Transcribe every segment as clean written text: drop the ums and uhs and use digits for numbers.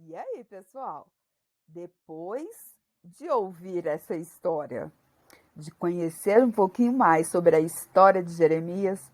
E aí, pessoal? Depois de ouvir essa história, de conhecer um pouquinho mais sobre a história de Jeremias,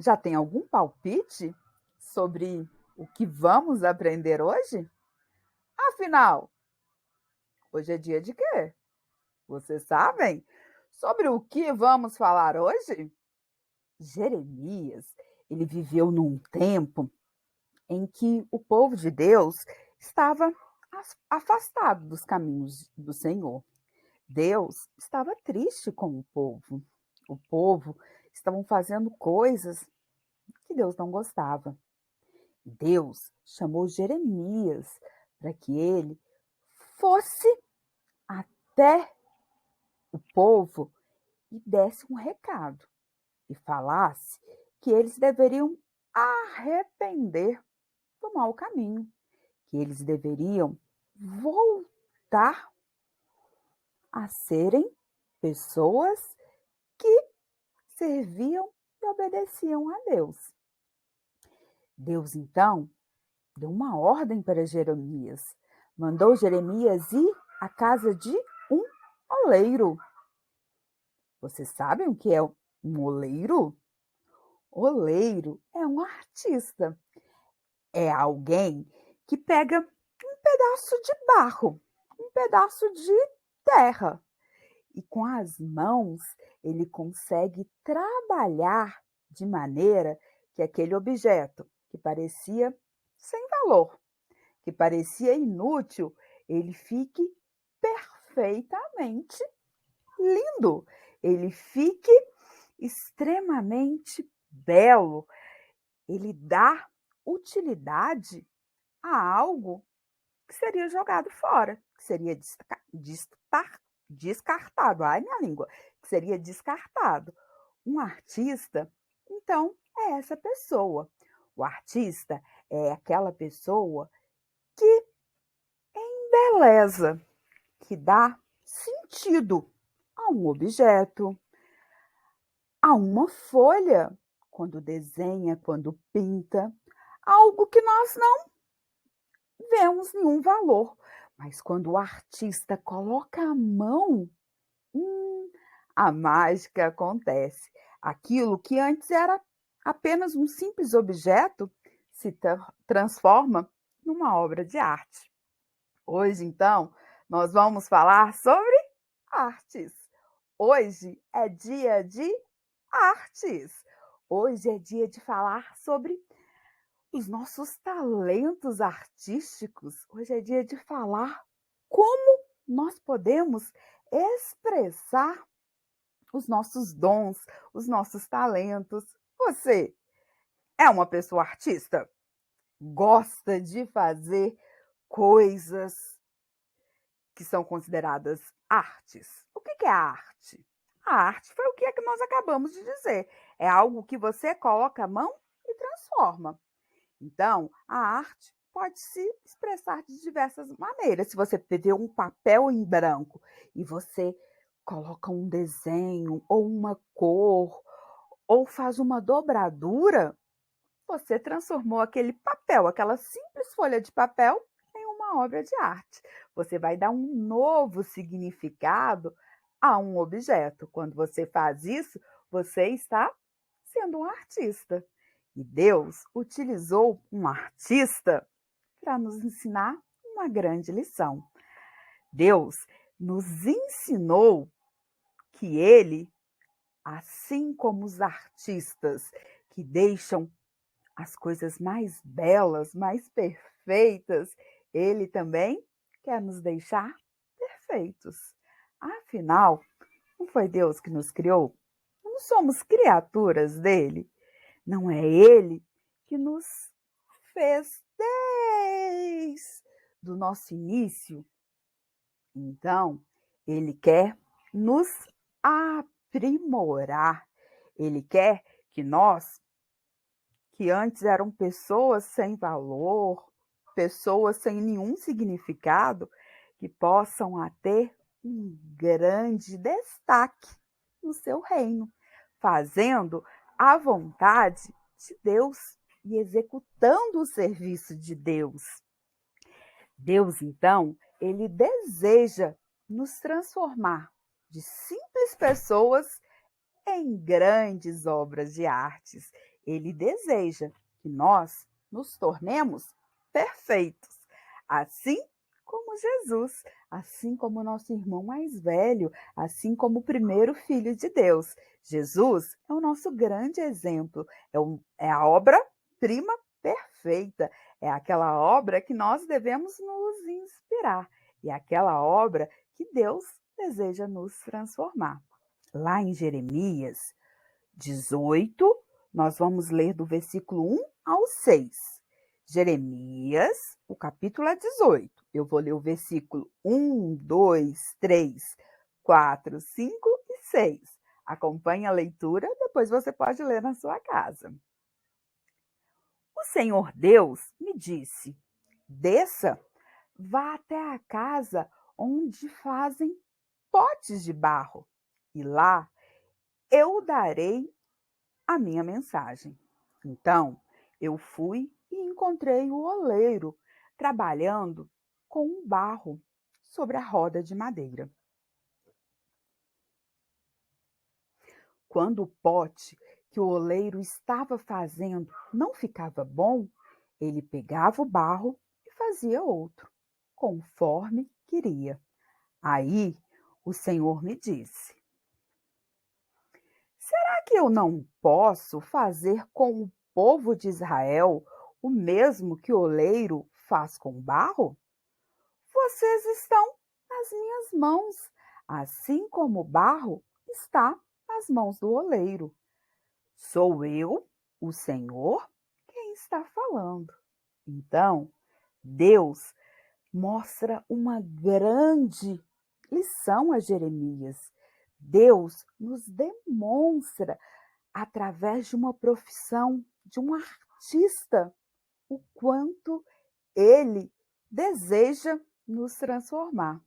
já tem algum palpite sobre o que vamos aprender hoje? Afinal, hoje é dia de quê? Vocês sabem? Sobre o que vamos falar hoje? Jeremias, ele viveu num tempo em que o povo de Deus estava afastado dos caminhos do Senhor. Deus estava triste com o povo. O povo estavam fazendo coisas que Deus não gostava. Deus chamou Jeremias para que ele fosse até o povo e desse um recado e falasse que eles deveriam arrepender do mau caminho, que eles deveriam voltar a serem pessoas que serviam e obedeciam a Deus. Deus, então, deu uma ordem para Jeremias. Mandou Jeremias ir à casa de um oleiro. Vocês sabem o que é um oleiro? Oleiro é um artista. É alguém que pega um pedaço de barro, um pedaço de terra, e com as mãos ele consegue trabalhar de maneira que aquele objeto que parecia sem valor, que parecia inútil, ele fique perfeitamente lindo, ele fique extremamente belo, ele dá utilidade a algo que seria jogado fora, que seria descartado. Ai, minha língua, que seria descartado. Um artista, então, é essa pessoa. O artista é aquela pessoa que embeleza, que dá sentido a um objeto, a uma folha, quando desenha, quando pinta, algo que nós não vemos nenhum valor. Mas quando o artista coloca a mão, a mágica acontece. Aquilo que antes era apenas um simples objeto se transforma numa obra de arte. Hoje, então, nós vamos falar sobre artes. Hoje é dia de artes. Hoje é dia de falar sobre os nossos talentos artísticos. Hoje é dia de falar como nós podemos expressar os nossos dons, os nossos talentos. Você é uma pessoa artista? Gosta de fazer coisas que são consideradas artes? O que é a arte? A arte foi o que é que nós acabamos de dizer. É algo que você coloca a mão e transforma. Então, a arte pode se expressar de diversas maneiras. Se você vê um papel em branco e você coloca um desenho ou uma cor ou faz uma dobradura, você transformou aquele papel, aquela simples folha de papel, em uma obra de arte. Você vai dar um novo significado a um objeto. Quando você faz isso, você está sendo um artista. E Deus utilizou um artista para nos ensinar uma grande lição. Deus nos ensinou que ele, assim como os artistas que deixam as coisas mais belas, mais perfeitas, ele também quer nos deixar perfeitos. Afinal, não foi Deus que nos criou? Não somos criaturas dele? Não é ele que nos fez desde o nosso início? Então, ele quer nos aprimorar. Ele quer que nós, que antes eram pessoas sem valor, pessoas sem nenhum significado, que possam ter um grande destaque no seu reino, fazendo a vontade de Deus e executando o serviço de Deus. Deus, então, ele deseja nos transformar de simples pessoas em grandes obras de artes. Ele deseja que nós nos tornemos perfeitos, assim como Jesus, assim como nosso irmão mais velho, assim como o primeiro filho de Deus. Jesus é o nosso grande exemplo, é a obra-prima perfeita, é aquela obra que nós devemos nos inspirar, e é aquela obra que Deus deseja nos transformar. Lá em Jeremias 18, nós vamos ler do versículo 1 ao 6. Jeremias, o capítulo é 18. Eu vou ler o versículo 1, 2, 3, 4, 5 e 6. Acompanhe a leitura, depois você pode ler na sua casa. O Senhor Deus me disse: desça, vá até a casa onde fazem potes de barro, e lá eu darei a minha mensagem. Então, eu fui e encontrei o oleiro trabalhando com um barro sobre a roda de madeira. Quando o pote que o oleiro estava fazendo não ficava bom, ele pegava o barro e fazia outro, conforme queria. Aí o Senhor me disse: será que eu não posso fazer com o povo de Israel o mesmo que o oleiro faz com o barro? Vocês estão nas minhas mãos, assim como o barro está nas mãos do oleiro. Sou eu, o Senhor, quem está falando. Então, Deus mostra uma grande lição a Jeremias. Deus nos demonstra, através de uma profissão, de um artista, o quanto ele deseja nos transformar.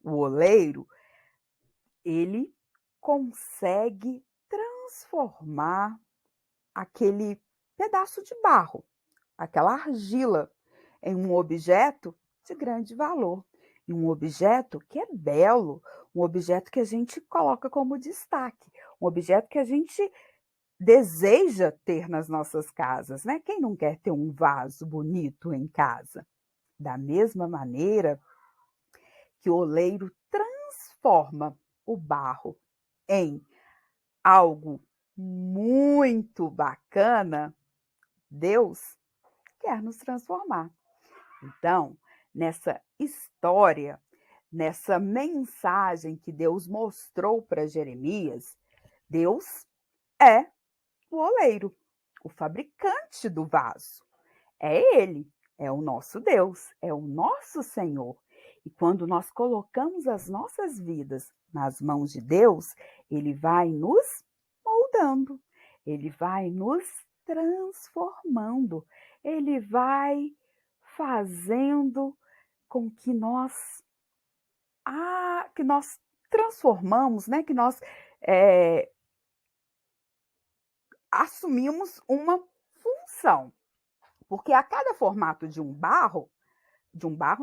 O oleiro, ele consegue transformar aquele pedaço de barro, aquela argila, em um objeto de grande valor, em um objeto que é belo, um objeto que a gente coloca como destaque, um objeto que a gente deseja ter nas nossas casas, né? Quem não quer ter um vaso bonito em casa? Da mesma maneira que o oleiro transforma o barro em algo muito bacana, Deus quer nos transformar. Então, nessa história, nessa mensagem que Deus mostrou para Jeremias, Deus é o oleiro, o fabricante do vaso. É ele, é o nosso Deus, é o nosso Senhor. E quando nós colocamos as nossas vidas nas mãos de Deus, ele vai nos moldando, ele vai nos transformando, ele vai fazendo com que nós transformamos, né? Que nós assumimos uma função. Porque a cada formato de um barro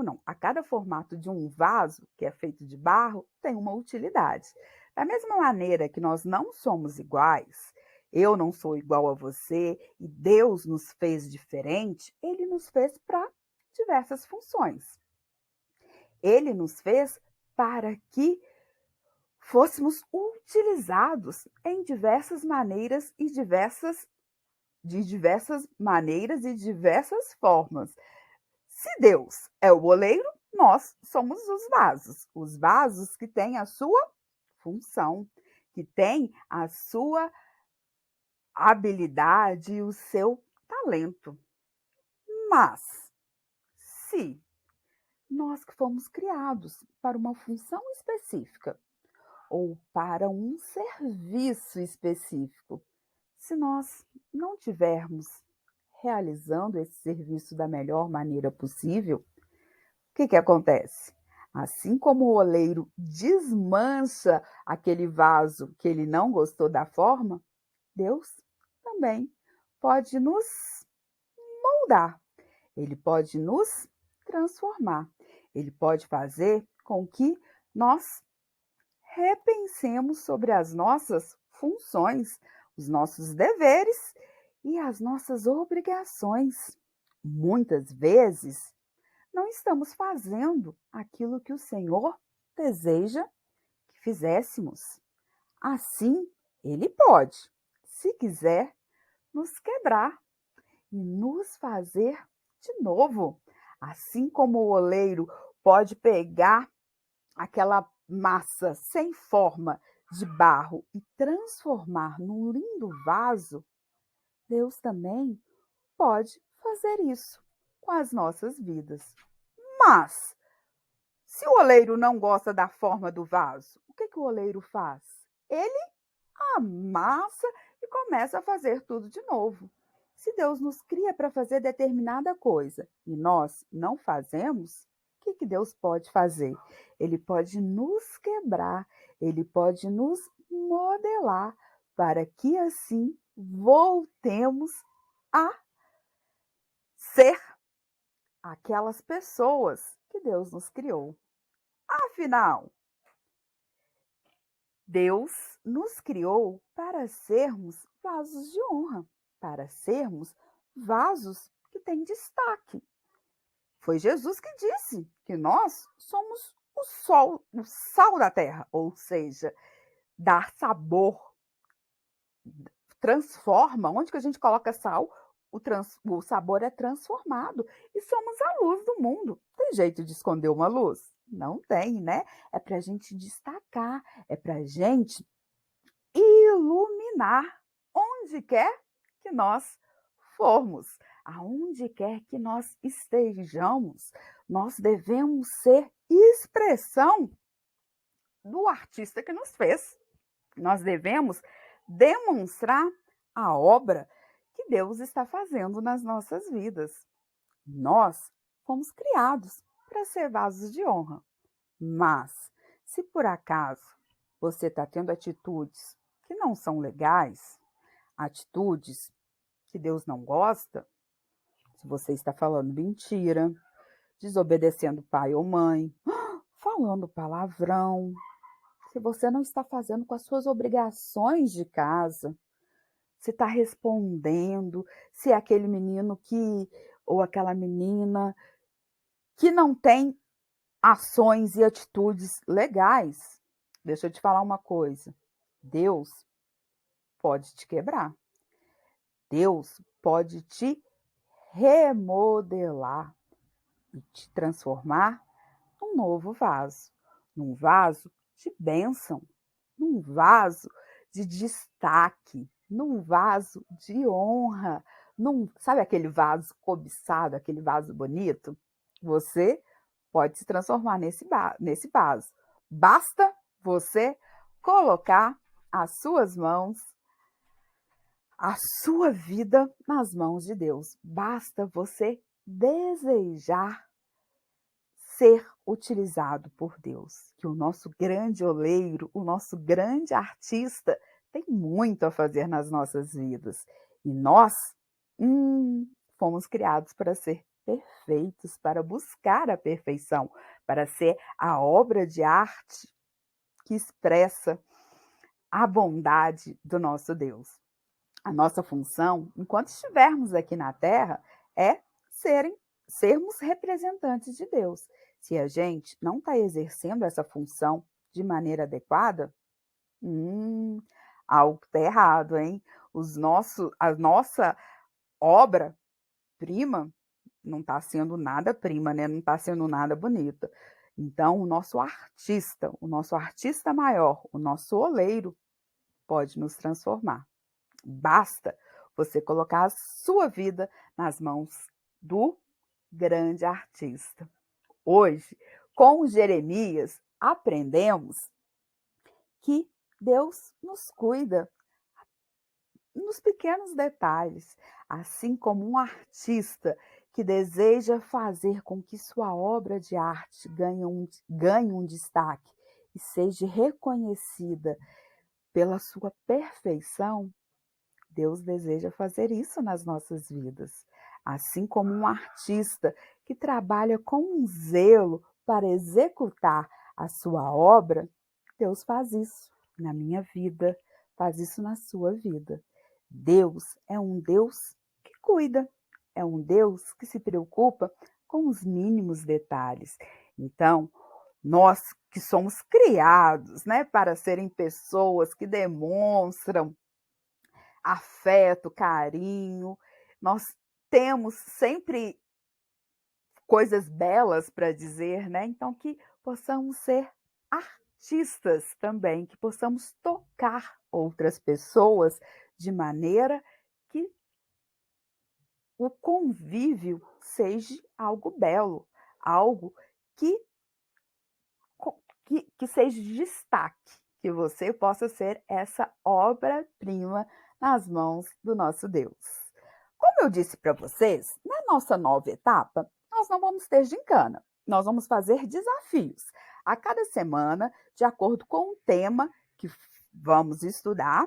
não, a cada formato de um vaso que é feito de barro tem uma utilidade. Da mesma maneira que nós não somos iguais, eu não sou igual a você e Deus nos fez diferente, ele nos fez para diversas funções. Ele nos fez para que fôssemos utilizados em diversas maneiras e de diversas formas. Se Deus é o oleiro, nós somos os vasos que têm a sua função, que têm a sua habilidade e o seu talento. Mas, se nós que fomos criados para uma função específica ou para um serviço específico, se nós não tivermos realizando esse serviço da melhor maneira possível, o que acontece? Assim como o oleiro desmancha aquele vaso que ele não gostou da forma, Deus também pode nos moldar, ele pode nos transformar. Ele pode fazer com que nós repensemos sobre as nossas funções, os nossos deveres e as nossas obrigações. Muitas vezes, não estamos fazendo aquilo que o Senhor deseja que fizéssemos. Assim, Ele pode, se quiser, nos quebrar e nos fazer de novo. Assim como o oleiro pode pegar aquela massa sem forma de barro e transformar num lindo vaso, Deus também pode fazer isso com as nossas vidas. Mas, se o oleiro não gosta da forma do vaso, o que o oleiro faz? Ele amassa e começa a fazer tudo de novo. Se Deus nos cria para fazer determinada coisa e nós não fazemos, o que Deus pode fazer? Ele pode nos quebrar, ele pode nos modelar para que assim voltemos a ser aquelas pessoas que Deus nos criou. Afinal, Deus nos criou para sermos vasos de honra, para sermos vasos que têm destaque. Foi Jesus que disse que nós somos o sal da terra, ou seja, dar sabor, transforma. Onde que a gente coloca sal, o sabor é transformado. E somos a luz do mundo. Tem jeito de esconder uma luz? Não tem, né? É para a gente destacar, é para a gente iluminar onde quer que nós formos, aonde quer que nós estejamos. Nós devemos ser expressão do artista que nos fez. Nós devemos demonstrar a obra que Deus está fazendo nas nossas vidas. Nós fomos criados para ser vasos de honra. Mas, se por acaso você está tendo atitudes que não são legais, atitudes que Deus não gosta, se você está falando mentira, desobedecendo pai ou mãe, falando palavrão, se você não está fazendo com as suas obrigações de casa, se está respondendo, se é aquele menino ou aquela menina que não tem ações e atitudes legais, deixa eu te falar uma coisa, Deus pode te quebrar. Deus pode te remodelar e te transformar num novo vaso, num vaso de bênção, num vaso de destaque, num vaso de honra, sabe aquele vaso cobiçado, aquele vaso bonito? Você pode se transformar nesse vaso. Basta você colocar as suas mãos, a sua vida nas mãos de Deus. Basta você desejar ser utilizado por Deus. Que o nosso grande oleiro, o nosso grande artista, tem muito a fazer nas nossas vidas. E nós fomos criados para ser perfeitos, para buscar a perfeição, para ser a obra de arte que expressa a bondade do nosso Deus. A nossa função, enquanto estivermos aqui na Terra, é sermos representantes de Deus. Se a gente não está exercendo essa função de maneira adequada, algo está errado, hein? A nossa obra-prima não está sendo nada prima, né? Não está sendo nada bonita. Então, o nosso artista maior, o nosso oleiro, pode nos transformar. Basta você colocar a sua vida nas mãos do grande artista. Hoje, com Jeremias, aprendemos que Deus nos cuida nos pequenos detalhes, assim como um artista que deseja fazer com que sua obra de arte ganhe um destaque e seja reconhecida pela sua perfeição. Deus deseja fazer isso nas nossas vidas. Assim como um artista que trabalha com um zelo para executar a sua obra, Deus faz isso na minha vida, faz isso na sua vida. Deus é um Deus que cuida, é um Deus que se preocupa com os mínimos detalhes. Então, nós que somos criados, né, para serem pessoas que demonstram afeto, carinho, nós temos sempre coisas belas para dizer, né? Então, que possamos ser artistas também, que possamos tocar outras pessoas de maneira que o convívio seja algo belo, algo que, que seja destaque, que você possa ser essa obra-prima nas mãos do nosso Deus. Como eu disse para vocês, na nossa nova etapa, nós não vamos ter gincana, nós vamos fazer desafios. A cada semana, de acordo com o tema que vamos estudar,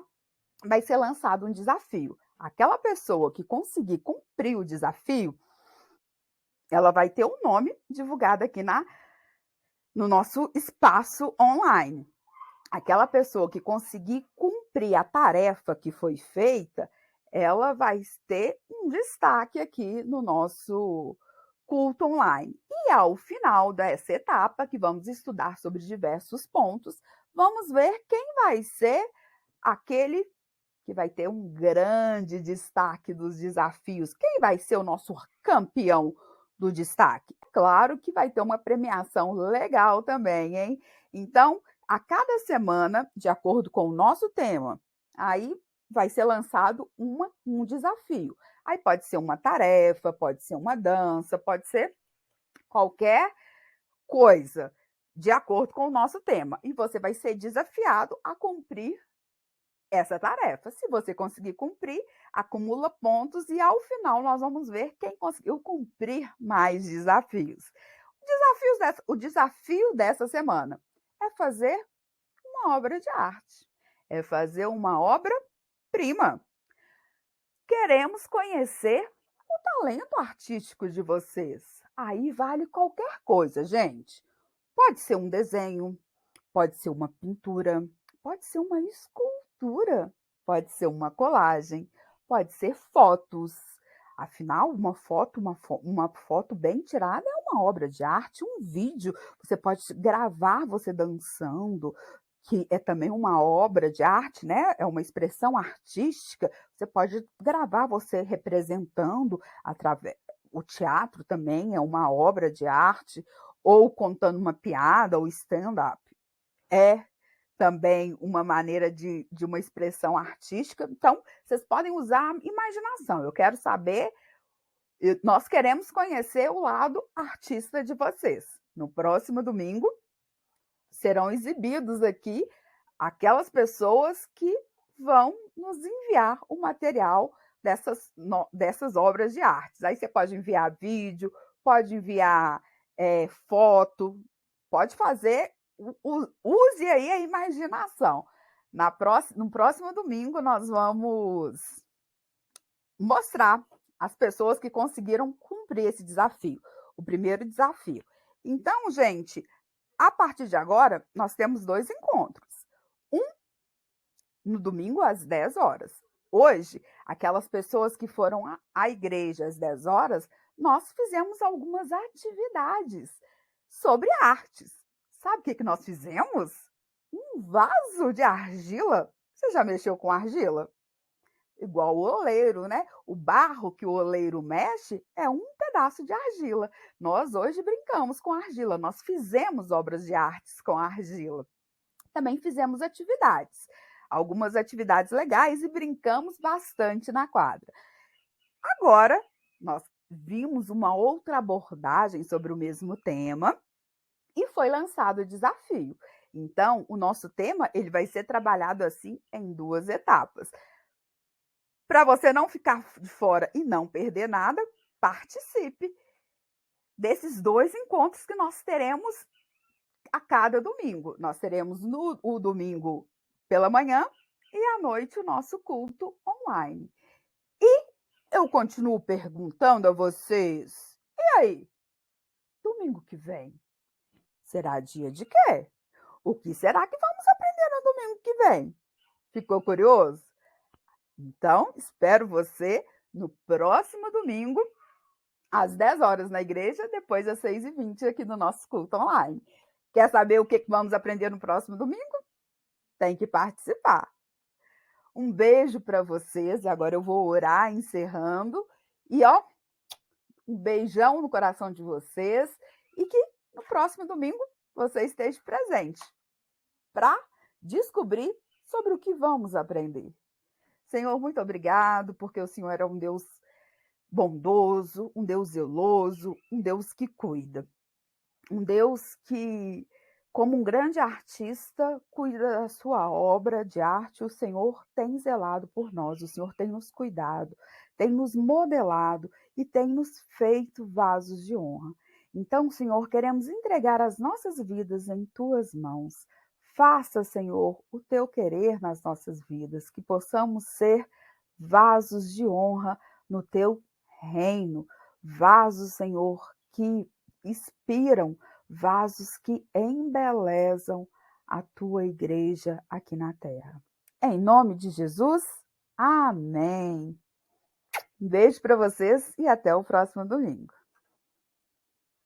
vai ser lançado um desafio. Aquela pessoa que conseguir cumprir o desafio, ela vai ter um nome divulgado aqui no nosso espaço online. Aquela pessoa que conseguir cumprir a tarefa que foi feita, ela vai ter um destaque aqui no nosso culto online. E ao final dessa etapa, que vamos estudar sobre diversos pontos, vamos ver quem vai ser aquele que vai ter um grande destaque dos desafios. Quem vai ser o nosso campeão do destaque? Claro que vai ter uma premiação legal também, hein? Então, a cada semana, de acordo com o nosso tema, aí vai ser lançado um desafio. Aí pode ser uma tarefa, pode ser uma dança, pode ser qualquer coisa, de acordo com o nosso tema. E você vai ser desafiado a cumprir essa tarefa. Se você conseguir cumprir, acumula pontos e ao final nós vamos ver quem conseguiu cumprir mais desafios. O desafio dessa semana é fazer uma obra de arte, é fazer uma obra-prima. Queremos conhecer o talento artístico de vocês. Aí vale qualquer coisa, gente. Pode ser um desenho, pode ser uma pintura, pode ser uma escultura, pode ser uma colagem, pode ser fotos. Afinal, uma foto bem tirada é uma obra de arte, um vídeo. Você pode gravar você dançando, que é também uma obra de arte, né? É uma expressão artística. Você pode gravar você representando através. O teatro também é uma obra de arte, ou contando uma piada, ou stand-up. É também uma maneira de uma expressão artística. Então, vocês podem usar a imaginação. Eu quero saber, nós queremos conhecer o lado artista de vocês. No próximo domingo, serão exibidos aqui aquelas pessoas que vão nos enviar o material dessas obras de artes. Aí você pode enviar vídeo, pode enviar foto, pode fazer, use aí a imaginação. No próximo domingo, nós vamos mostrar as pessoas que conseguiram cumprir esse desafio, o primeiro desafio. Então, gente, a partir de agora, nós temos 2 encontros. Um no domingo às 10 horas. Hoje, aquelas pessoas que foram à igreja às 10 horas, nós fizemos algumas atividades sobre artes. Sabe o que nós fizemos? Um vaso de argila. Você já mexeu com argila? Igual o oleiro, né? O barro que o oleiro mexe é um pedaço de argila. Nós hoje brincamos com argila, nós fizemos obras de artes com argila. Também fizemos atividades, algumas atividades legais e brincamos bastante na quadra. Agora, nós vimos uma outra abordagem sobre o mesmo tema e foi lançado o desafio. Então, o nosso tema ele vai ser trabalhado assim em 2 etapas. Para você não ficar de fora e não perder nada, participe desses 2 encontros que nós teremos a cada domingo. Nós teremos o domingo pela manhã e à noite o nosso culto online. E eu continuo perguntando a vocês, e aí? domingo que vem? Será dia de quê? O que será que vamos aprender no domingo que vem? Ficou curioso? Então, espero você no próximo domingo, às 10 horas na igreja, depois às 6h20 aqui no nosso culto online. Quer saber o que vamos aprender no próximo domingo? Tem que participar. Um beijo para vocês. Agora eu vou orar encerrando. E ó, um beijão no coração de vocês. E que no próximo domingo você esteja presente para descobrir sobre o que vamos aprender. Senhor, muito obrigado, porque o Senhor é um Deus bondoso, um Deus zeloso, um Deus que cuida. Um Deus que, como um grande artista, cuida da sua obra de arte. O Senhor tem zelado por nós, o Senhor tem nos cuidado, tem nos modelado e tem nos feito vasos de honra. Então, Senhor, queremos entregar as nossas vidas em tuas mãos. Faça, Senhor, o teu querer nas nossas vidas, que possamos ser vasos de honra no teu reino. Vasos, Senhor, que inspiram, vasos que embelezam a tua igreja aqui na terra. Em nome de Jesus, amém. Um beijo para vocês e até o próximo domingo.